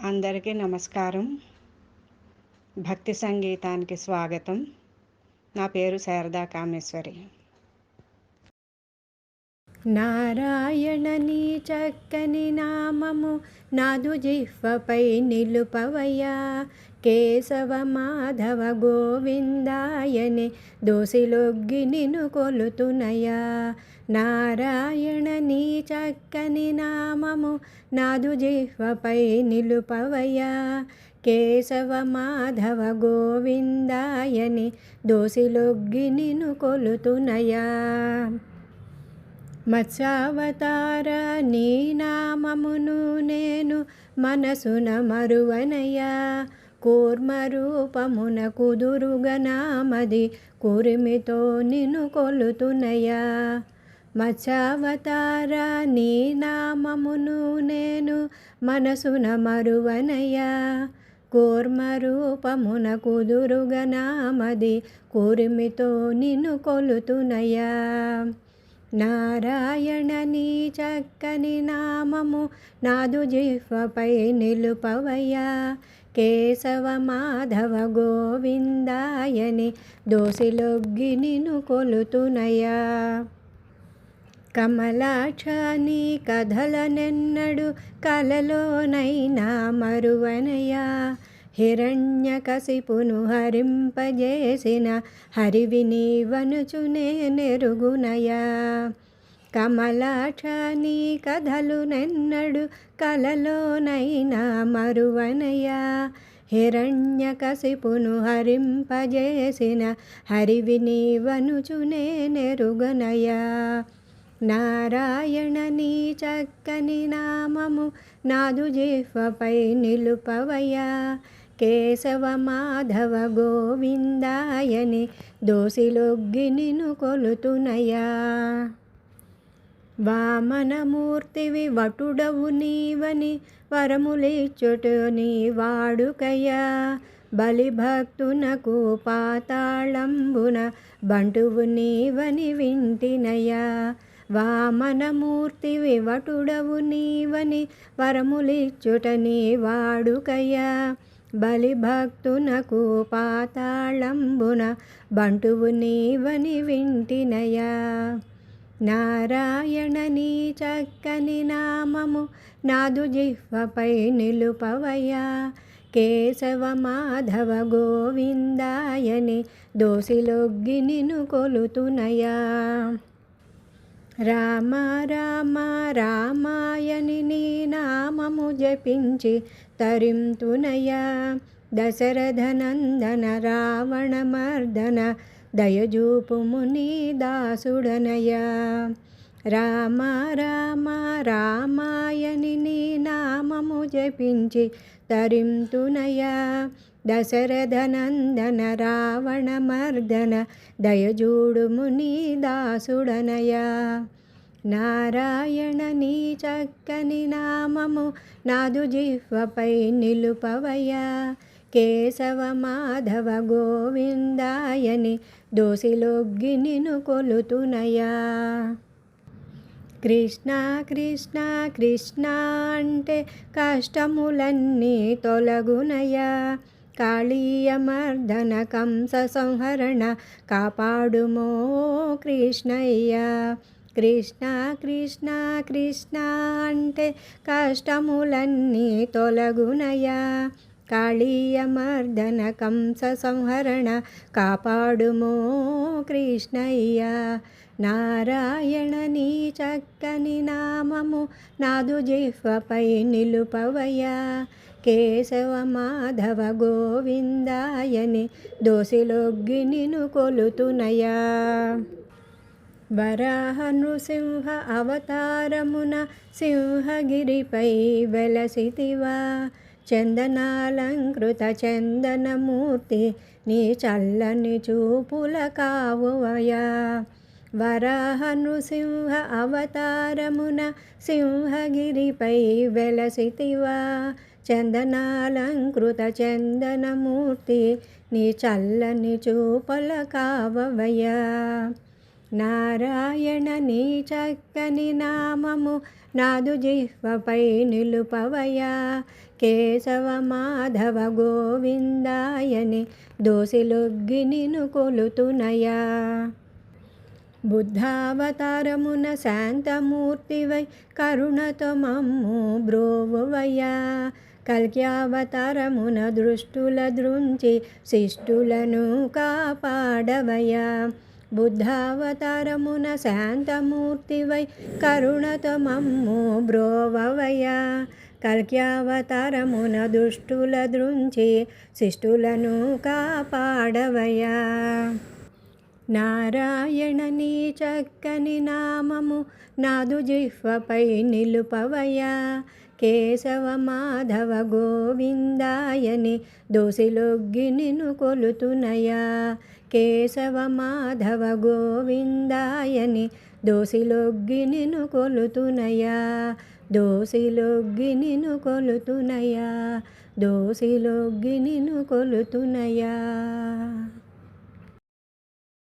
అందరికీ నమస్కారం. భక్తి సంగీతానికి స్వాగతం. నా పేరు శారదా కామేశ్వరి. నారాయణ నీ చక్కని నామము నాదు జిహ్వపై నిలుపవయ్యా. కేశవ మాధవ గోవిందాయని దోసిలొగ్గి నిన్ను కొలుతునయా. నారాయణ నీ చక్కని నామము నాదు జిహ్వపై నిలుపవయ్యా. కేశవ మాధవ గోవిందాయని దోసిలొగ్గి నిన్ను కొలుతునయా. మత్స్యావతార నీ నామమును నేను మనసున మరువనయ్యా. కూర్మ రూపమున కుదురుగనామది కురిమితో నిన్ను కొలుతునయ్యా. మత్స్యావతార నీ నామమును నేను మనసున మరువనయ్యా. కూర్మ రూపమున కుదురుగనామది కురిమితో నిన్ను కొలుతునయ్యా. నారాయణ నీ చక్కని నామము నాదు జిహ్వపై నిలుపవయ్యా. కేశవ మాధవ గోవిందాయని దోసిలొగ్గి నిన్ను కొలుతునయా. కమలాక్ష నీ కథలనెన్నడు కలలోనైనా మరువనయా. హిరణ్యకశిపును హరింపజేసిన హరివి నీవనుచునే నెరుగునయా. కమలాక్ష నీ కథలు నెన్నడు కలలోనైనా మరువనయా. హిరణ్యకశిపును హరింపజేసిన హరివి నీవనుచునే నెరుగనయా. నారాయణ నీ చక్కని నామము నాదు జిహ్వపై నిలుపవయ్యా. కేశవ మాధవ గోవిందాయని దోసిలొగ్గి నిన్ను కొలుతునయా. వామనమూర్తివి వటుడవు నీవని వరములిచ్చుట నీ వాడుకయ్యా. బలిభక్తునకు పాతాళంబున బంటువు నీవని వింటినయా. వామనమూర్తివి వటుడవు నీవని వరములిచ్చుట నీ వాడుకయ్యా. బలిభక్తునకు పాతాళంబున బంటువు నీవని వింటినయా. నారాయణ నీ చక్కని నామము నాదు జిహ్వపై నిలుపవయ్యా. కేశవ మాధవ గోవిందాయని దోసిలొగ్గి నిన్ను కొలుతునయా. రామ రామ రామాయని నీ నామము జపించి తరింతునయా. దశరథనందన రావణమర్దన దయజూపుము నీ దాసుడనయా. రామ రామ రామాయని నీ నామము జపించి తరింతునయా. దశరథనందన రావణమర్దన దయజూడుము నీ దాసుడనయా. నారాయణ నీ చక్కని నామము నాదు జిహ్వపై నిలుపవయ్యా. కేశవ మాధవ గోవిందాయని దోసిలొగ్గి నిన్ను కొలుతునయా. కృష్ణ కృష్ణ కృష్ణ అంటే కష్టములన్నీ తొలగునయా. కాళీయమర్దన కంస సంహరణ కాపాడుమో కృష్ణయ్యా. కృష్ణ కృష్ణ కృష్ణ అంటే కష్టములన్నీ తొలగునయా. కాళీయమర్దన కంస సంహరణ కాపాడుమో కృష్ణయ్యా. నారాయణ నీ చక్కని నామము నాదు జిహ్వపై నిలుపవయ్యా. కేశవ మాధవ గోవిందాయని దోసిలొగ్గి నిన్ను కొలుతునయా. వరాహ నృసింహ అవతారమున సింహగిరిపై వెలసితివా. చందనాలంకృత చందనమూర్తి నీ చల్లని చూపుల కావువయా. వరాహ నృసింహ అవతారమున సింహగిరిపై వెలసితివా. చందనాలంకృత చందనమూర్తి నీ చల్లని చూపుల కావవయా. నారాయణ నీ చక్కని నామము నాదు జిహ్వపై నిలుపవయా. కేశవ మాధవ గోవిందాయని దోసిలొగ్గి నిన్ను కొలుతునయా. బుద్ధావతారమున శాంతమూర్తివై కరుణతో మమ్ము బ్రోవువయ్యా. కల్క్యావతారమున దృష్టుల దృంచి శిష్టులను కాపాడవయ్యా. బుద్ధావతారమున శాంతమూర్తివై కరుణతో మమ్ము బ్రోవవయ్యా. కల్క్యావతారమున దుష్టుల దృంచి శిష్టులను కాపాడవయ్యా. నారాయణ నీ చక్కని నామము నాదు జిహ్వపై నిలుపవయా. కేశవ మాధవ గోవిందాయని దోసిలొగ్గి నిన్ను కొలుతునయా. కేశవ మాధవ గోవిందాయని దోసిలొగ్గి నిన్ను కొలుతునయా. దోసిలొగ్గి నిన్ను కొలుతునయా. దోసిలొగ్గి నిన్ను కొలుతునయా.